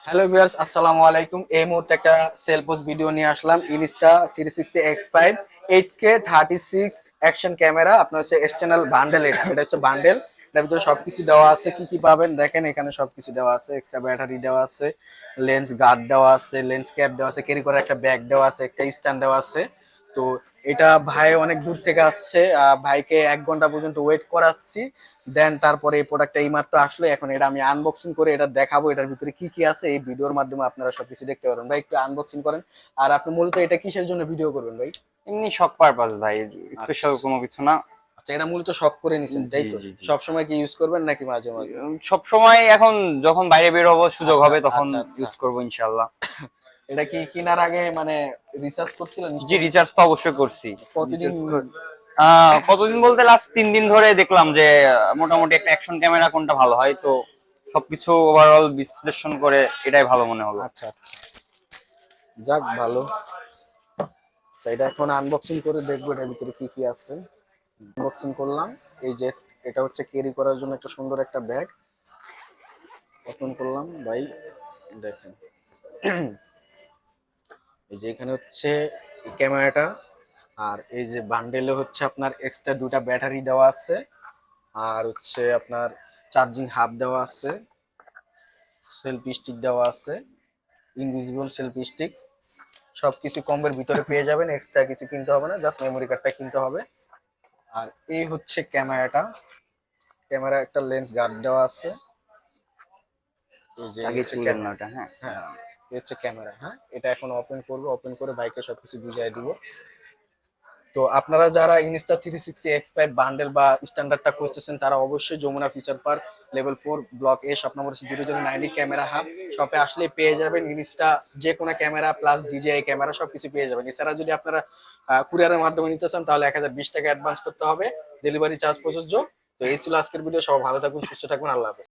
Hello viewers, আসসালামু আলাইকুম। এই মুহূর্তে একটা সেল পোস্ট ভিডিও নিয়ে আসলাম। Insta 360 X5 8K 36 action camera. আপনার হচ্ছে এক্সটার্নাল বান্ডেল। এটা হচ্ছে বান্ডেল। এটার ভিতরে সবকিছু দেওয়া আছে। কি কি পাবেন দেখেন, এখানে সবকিছু দেওয়া আছে। এক্সট্রা ব্যাটারি দেওয়া আছে, লেন্স গার্ড দেওয়া আছে, লেন্স ক্যাপ দেওয়া আছে, ক্যারি করার একটা ব্যাগ দেওয়া আছে, একটা স্ট্যান্ড দেওয়া আছে। তো এটা ভাই অনেক দূর থেকে আসছে, ভাইকে 1 ঘন্টা পর্যন্ত ওয়েট করাচ্ছি। দেন তারপরে এই প্রোডাক্টটা এই মাত্র আসলো। এখন এটা আমি আনবক্সিং করে এটা দেখাবো, এটার ভিতরে কি কি আছে এই ভিডিওর মাধ্যমে আপনারা সবকিছু দেখতে পারবেন। ভাই একটু আনবক্সিং করেন। আর আপনি মূলত এটা কিসের জন্য ভিডিও করবেন ভাই? এমনি শখ পারপাস ভাই, স্পেশাল আচ্ছা কোনো কিছু না। আচ্ছা, এটা মূলত শখ করে নিছেন তাই জি তো? জি জি। সব সময় কি ইউজ করবেন নাকি মাঝে মাঝে? সব সময় এখন যখন বাইরে বের হবো সুযোগ আচ্ছা হবে তখন আচ্ছা আচ্ছা। ইউজ করবো ইনশাল্লাহ। এটা কি কেনার আগে মানে রিসার্চ করছিলেন জি, নিশ্চয়ই? রিচার্জ তো অবশ্যই করছি। কতদিন? রিচার্জ কতদিন বলতে লাস্ট 3 দিন ধরে দেখলাম যে মোটামুটি একটা অ্যাকশন ক্যামেরা কোনটা ভালো হয়, তো সবকিছু ওভারঅল বিশ্লেষণ করে এটাই ভালো মনে হলো। আচ্ছা আচ্ছা, যাক ভালো। তো এটা এখন আনবক্সিং করে দেখবো এটার ভিতরে কি কি আছে। আনবক্সিং করলাম। এই যে এটা হচ্ছে ক্যারি করার জন্য একটা সুন্দর একটা ব্যাগ। ওপেন করলাম ভাই, দেখেন। এই যে এখানে হচ্ছে ক্যামেরাটা। আর এই যে বান্ডেলে হচ্ছে আপনার এক্সট্রা দুটা ব্যাটারি দেওয়া আছে। আর হচ্ছে আপনার চার্জিং হাব দেওয়া আছে, সেলফি স্টিক দেওয়া আছে, ইনভিজিবল সেলফি স্টিক। সবকিছু কম্বের ভিতরে পেয়ে যাবেন, এক্সট্রা কিছু কিনতে হবে না, জাস্ট মেমোরি কার্ডটা কিনতে হবে। আর এই হচ্ছে ক্যামেরাটা। ক্যামেরা একটা লেন্স গার্ড দেওয়া আছে। এই যে এই আগে হচ্ছে খুললেন না ক্যামেরা। ওটা? হ্যাঁ। হ্যাঁ, এই হচ্ছে ক্যামেরা। হ্যাঁ, এটা এখন ওপেন করবো, ওপেন করে বাইকে সবকিছু বুঝিয়ে দিব। তো আপনারা যারা Insta360 X5 বান্ডেল বা স্ট্যান্ডার্ডটা খুঁজতেছেন তারা অবশ্যই Jamuna future park level 4 block A shop number 0090 camera hub শপে আসলে পেয়ে যাবেন ইনস্টা যে কোনো ক্যামেরা প্লাস ডিজিআই ক্যামেরা সবকিছু পেয়ে যাবেন। এছাড়া যদি আপনারা কুরিয়ারের মাধ্যমে নিতে চান তাহলে 1020 টাকা অ্যাডভান্স করতে হবে, ডেলিভারি চার্জ প্রযোজ্য। তো এই ছিল আজকের ভিডিও। সবাই ভালো থাকুন, সুস্থ থাকুন, আল্লাহ হাফেজ।